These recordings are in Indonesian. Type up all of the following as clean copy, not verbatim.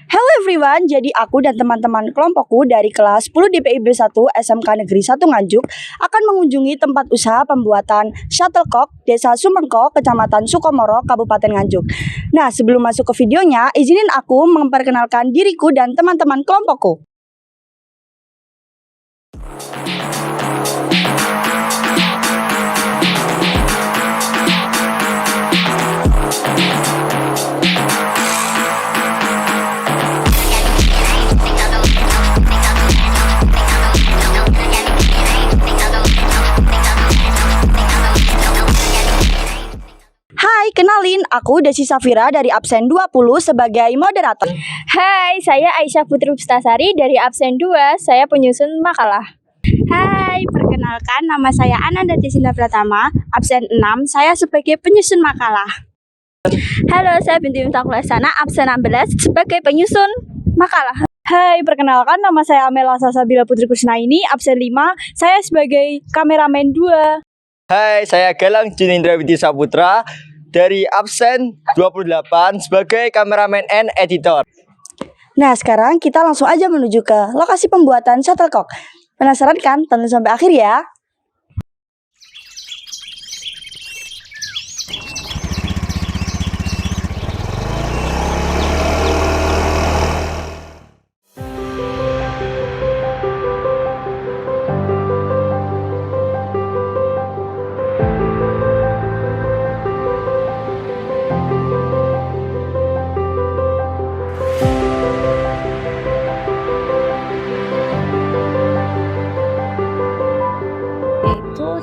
Hello everyone, jadi aku dan teman-teman kelompokku dari kelas 10 DPIB 1 SMK Negeri 1 Nganjuk akan mengunjungi tempat usaha pembuatan shuttlecock Desa Sumengko, Kecamatan Sukomoro, Kabupaten Nganjuk. Nah, sebelum masuk ke videonya, izinin aku memperkenalkan diriku dan teman-teman kelompokku. Hai, kenalin, aku Desi Safira dari absen 20 sebagai moderator. Hai, saya Aisyah Putri Pustasari dari absen 2, saya penyusun makalah. Hai, perkenalkan nama saya Ananda Desinta Pratama, absen 6, saya sebagai penyusun makalah. Halo, saya Binti Mutakulasana, absen 16 sebagai penyusun makalah. Hai, perkenalkan nama saya Amela Sasabila Putri Kusnaini, absen 5, saya sebagai kameramen 2. Hai, saya Galang Junindra Widya Saputra dari absen 28 sebagai kameramen and editor. Nah, sekarang kita langsung aja menuju ke lokasi pembuatan shuttlecock. Penasaran kan? Tonton sampai akhir ya.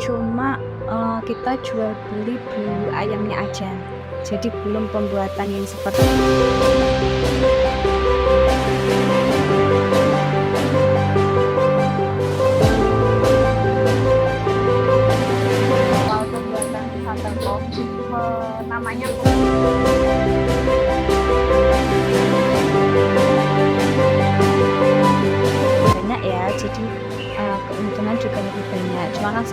Cuma kita jual beli bulu ayamnya aja, jadi belum pembuatan yang seperti ini. Pembuatan shuttlecock namanya Banyak ya, jadi keuntungan juga lebih banyak. Cuma kan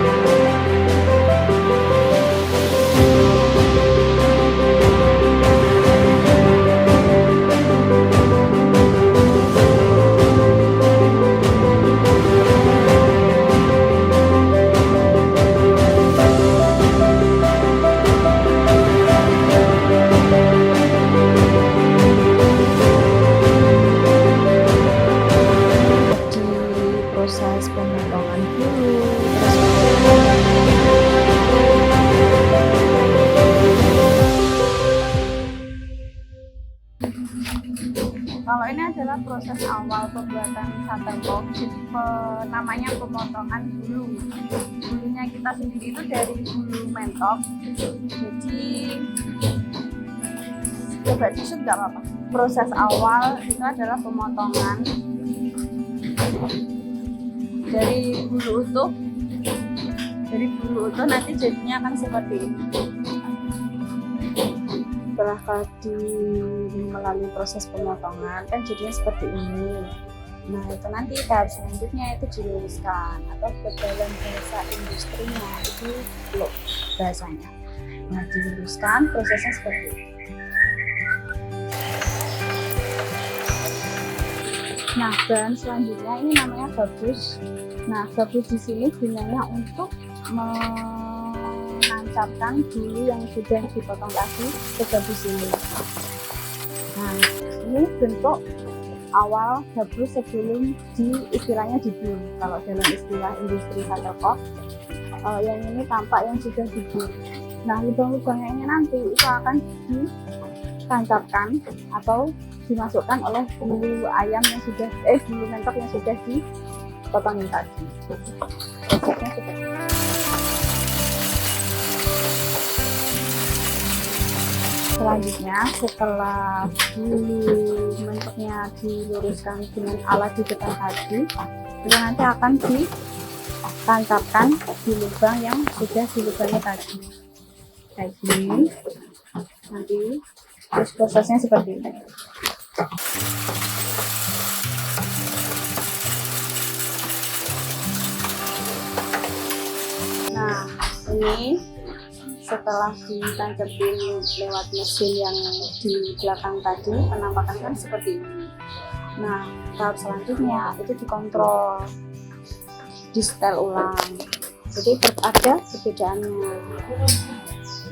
proses pemotongan bulu, Kalau ini adalah proses awal pembuatan shuttlecock, namanya pemotongan bulu. Bulunya kita sendiri itu dari bulu mentok. Jadi coba disut nggak apa-apa. Proses awal itu adalah pemotongan dari bulu utuh. Dari bulu utuh nanti jadinya akan seperti ini. setelah tadi melalui proses pemotongan kan jadinya seperti ini. Nah, itu nanti tahap selanjutnya itu diluruskan atau dalam bahasa industrinya itu lock bahasanya. Nah, diluruskan prosesnya seperti ini. Nah, bahan selanjutnya ini namanya gabus. Nah, gabus di sini gunanya untuk menancapkan bulu yang sudah dipotong tadi ke gabus ini. Nah, ini bentuk awal gabus sebelum istilahnya dibur. Kalau dalam istilah industri shuttlecock, yang ini tampak yang sudah dibur. Nah, lubang-lubangnya ini nanti itu akan ditancapkan atau dimasukkan oleh bulu ayam yang sudah bulu mentok yang sudah dipotongin tadi. Prosesnya seperti ini. Selanjutnya, setelah bulu mentoknya diluruskan dengan alat di depan tadi, itu nanti akan ditancapkan di lubang yang sudah dilubangi tadi. Kayak gini. Nanti terus prosesnya seperti ini. Nah, ini setelah ditancapin lewat mesin yang di belakang tadi, penampakan kan seperti ini. Nah, tahap selanjutnya itu dikontrol, di setel ulang. Jadi ada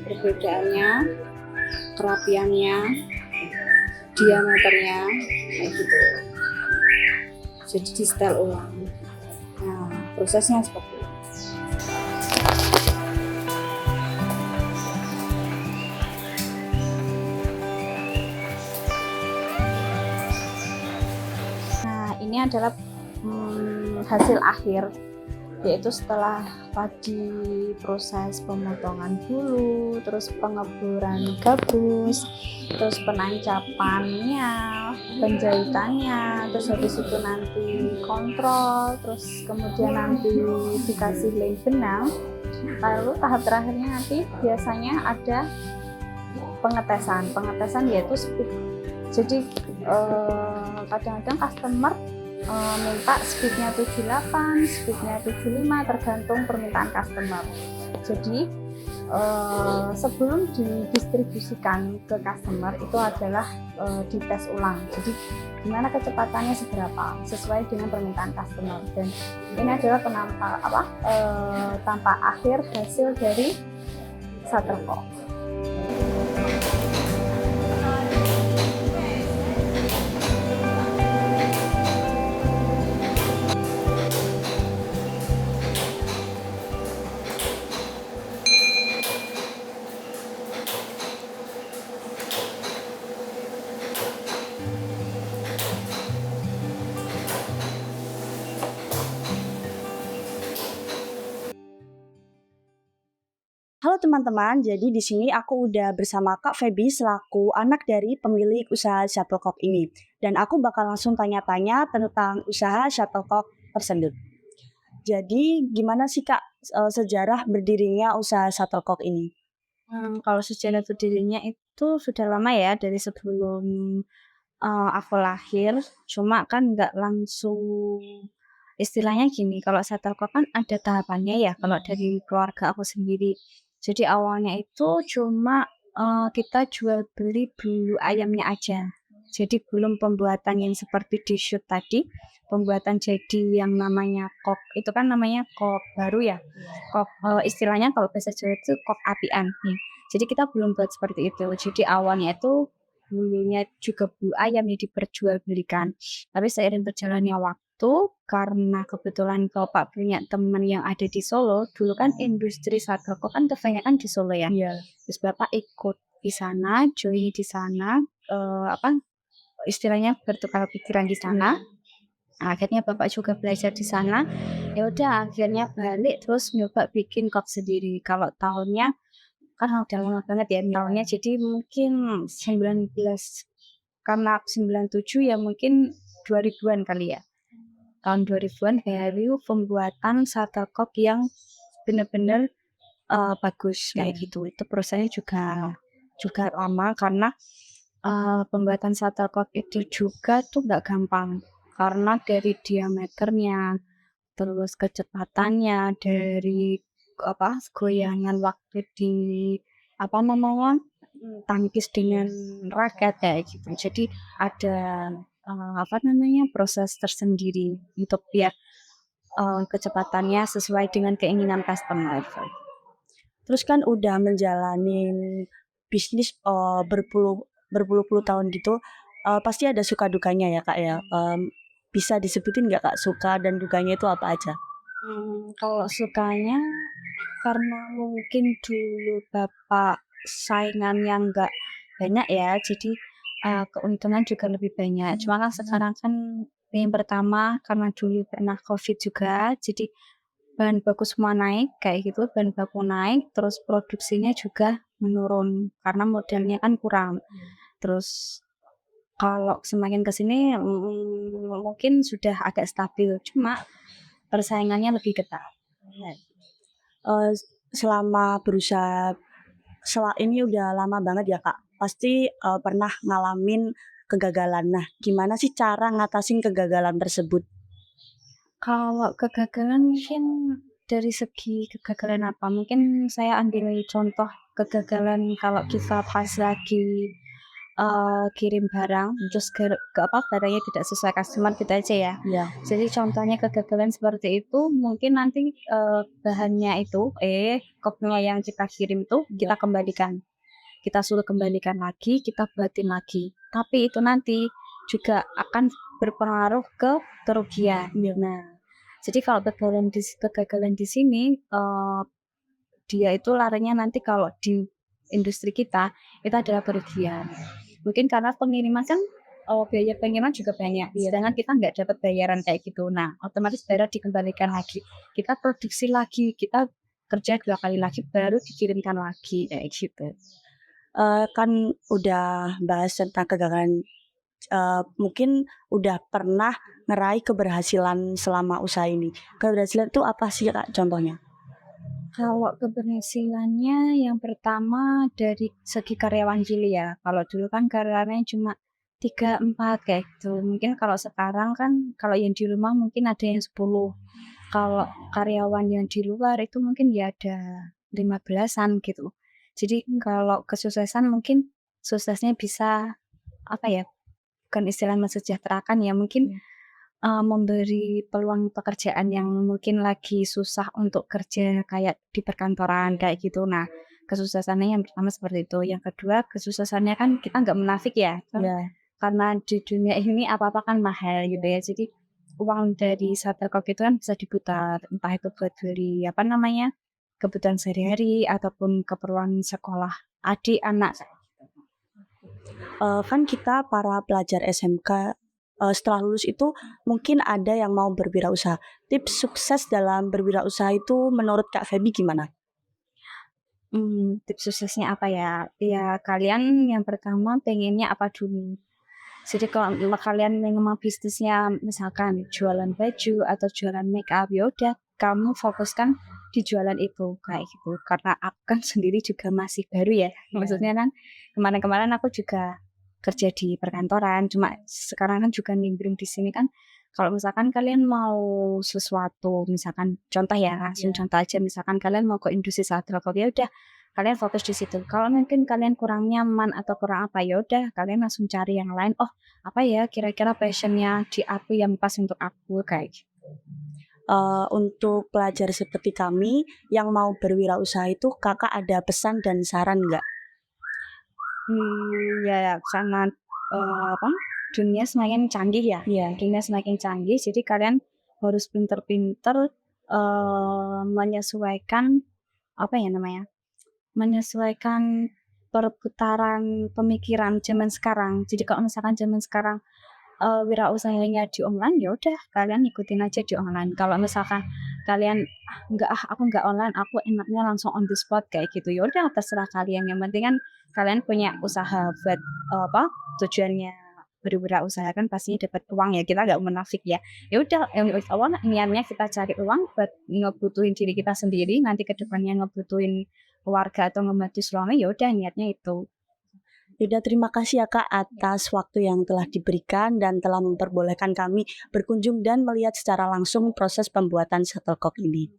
perbedaannya, kerapiannya, diameternya, kayak gitu. Jadi di setel ulang. Nah, prosesnya seperti itu. Ini adalah hasil akhir, yaitu setelah tadi proses pemotongan bulu, terus pengeboran gabus, terus penancapannya, penjahitannya, terus habis itu nanti kontrol, terus kemudian nanti dikasih lem benang, lalu tahap terakhirnya nanti biasanya ada pengetesan yaitu speed. Jadi kadang-kadang customer minta speednya 78, speednya 75, tergantung permintaan customer. Jadi sebelum didistribusikan ke customer itu adalah dites ulang. Jadi gimana kecepatannya seberapa sesuai dengan permintaan customer. Dan ini adalah tampak akhir hasil dari shuttlecock. Halo teman-teman, jadi di sini aku udah bersama Kak Feby selaku anak dari pemilik usaha shuttlecock ini. Dan aku bakal langsung tanya-tanya tentang usaha shuttlecock tersebut. Jadi gimana sih Kak sejarah berdirinya usaha shuttlecock ini? Kalau sejarah berdirinya itu sudah lama ya, dari sebelum aku lahir. Cuma kan nggak langsung, istilahnya gini, kalau shuttlecock kan ada tahapannya ya. Kalau dari keluarga aku sendiri, jadi awalnya itu cuma kita jual beli bulu ayamnya aja. Jadi belum pembuatan yang seperti di shoot tadi, pembuatan jadi yang namanya kok, itu kan namanya kok baru ya. Kok istilahnya kalau bahasa Jawa itu kok apian. Jadi kita belum buat seperti itu. Jadi awalnya itu bulunya juga bulu ayam yang diperjualbelikan. Tapi seiring berjalannya waktu, karena kebetulan bapak punya teman yang ada di Solo, dulu kan industri shuttlecock kan kebanyakan di Solo ya. Terus bapak ikut di sana, join di sana, istilahnya bertukar pikiran di sana. Akhirnya bapak juga belajar di sana. Ya udah akhirnya balik terus nyoba bikin kok sendiri. Kalau tahunnya kan udah lama banget ya tahunnya, jadi mungkin 19, karena 97 ya mungkin 2000-an kali ya. Tahun 2000-an baru pembuatan shuttlecock yang benar-benar bagus kayak gitu. Itu prosesnya juga lama karena pembuatan shuttlecock itu juga tuh nggak gampang karena dari diameternya, terus kecepatannya, dari goyangan waktu di tangkis dengan raket kayak gitu. Jadi ada proses tersendiri untuk biar kecepatannya sesuai dengan keinginan customer. Terus kan udah menjalani bisnis berpuluh-puluh tahun gitu, pasti ada suka dukanya ya Kak ya. Bisa disebutin nggak Kak suka dan dukanya itu apa aja? Kalau sukanya karena mungkin dulu bapak saingannya nggak banyak ya, jadi keuntungan juga lebih banyak. Cuma kan sekarang kan yang pertama karena dulu pernah COVID juga, jadi bahan baku semua naik kayak gitu, bahan baku naik, terus produksinya juga menurun karena modalnya kan kurang. Terus kalau semakin kesini mungkin sudah agak stabil, cuma persaingannya lebih ketat. Selama berusaha ini udah lama banget ya Kak. Pasti pernah ngalamin kegagalan. Nah, gimana sih cara ngatasin kegagalan tersebut? Kalau kegagalan mungkin dari segi kegagalan apa? Mungkin saya ambil contoh kegagalan kalau kita pas lagi kirim barang terus ke apa barangnya tidak sesuai customer gitu aja ya. Ya. Jadi contohnya kegagalan seperti itu mungkin nanti bahannya itu kopinya yang kita kirim itu kita kembalikan. Kita suruh kembalikan lagi, kita buatin lagi. Tapi itu nanti juga akan berpengaruh ke kerugian. Nah, jadi kalau kegagalan di sini dia itu larinya nanti kalau di industri kita itu adalah kerugian. Mungkin karena pengiriman kan biaya pengiriman juga banyak, sedangkan kita nggak dapat bayaran kayak gitu. Nah, otomatis barang dikembalikan lagi. Kita produksi lagi, kita kerja 2 kali lagi baru dikirimkan lagi kayak gitu. Kan udah bahas tentang kegagalan, mungkin udah pernah ngeraih keberhasilan selama usaha ini. Keberhasilan itu apa sih Kak contohnya? Kalau keberhasilannya yang pertama dari segi karyawan Jili ya. Kalau dulu kan karyawannya cuma 3-4 kayak gitu. Mungkin kalau sekarang kan kalau yang di rumah mungkin ada yang 10. Kalau karyawan yang di luar itu mungkin ya ada 15-an gitu. Jadi kalau kesuksesan mungkin suksesnya bisa apa ya? Bukan istilah mensejahterakan ya, mungkin memberi peluang pekerjaan yang mungkin lagi susah untuk kerja kayak di perkantoran kayak gitu. Nah, kesuksesannya yang pertama seperti itu. Yang kedua, kesuksesannya kan kita nggak munafik ya. Karena di dunia ini apa-apa kan mahal gitu ya. Jadi uang dari Shuttercock itu kan bisa diputar, entah itu buat beli apa namanya kebutuhan sehari-hari ataupun keperluan sekolah adik anak. Kan kita para pelajar SMK setelah lulus itu mungkin ada yang mau berwirausaha. Tips sukses dalam berwirausaha itu menurut Kak Feby gimana? Tips suksesnya apa ya? Ya kalian yang pertama pengennya apa dulu. Jadi kalau kalian memang bisnisnya misalkan jualan baju atau jualan make up, ya udah kamu fokuskan di jualan itu kayak gitu. Karena aku kan sendiri juga masih baru ya. Maksudnya kan kemarin-kemarin aku juga kerja di perkantoran, cuma sekarang kan juga nimbrung di sini kan. Kalau misalkan kalian mau sesuatu, misalkan contoh ya, langsung contoh aja, misalkan kalian mau ke industri Shuttercock, ya udah kalian fokus di situ. Kalau mungkin kalian kurang nyaman atau kurang apa, ya udah kalian langsung cari yang lain. Oh, apa ya kira-kira passionnya di aku yang pas untuk aku kayak gitu. Untuk pelajar seperti kami yang mau berwirausaha itu Kakak ada pesan dan saran nggak? Ya karena dunia semakin canggih ya. Dunia semakin canggih, jadi kalian harus pinter-pinter menyesuaikan apa ya namanya? Menyesuaikan perputaran pemikiran zaman sekarang. Jadi kalau misalkan zaman sekarang wirausahanya di online, ya udah kalian ikutin aja di online. Kalau misalkan kalian aku nggak online, aku enaknya langsung on the spot kayak gitu, ya udah terserah kalian. Yang penting kan kalian punya usaha buat tujuannya berwirausaha kan pastinya dapat uang ya, kita nggak munafik ya. Ya udah awal niatnya kita cari uang buat ngebutuhin diri kita sendiri, nanti ke depannya ngebutuhin keluarga atau ngebantu suami, ya udah niatnya itu. Yaudah, terima kasih ya Kak atas waktu yang telah diberikan dan telah memperbolehkan kami berkunjung dan melihat secara langsung proses pembuatan Shuttercock ini.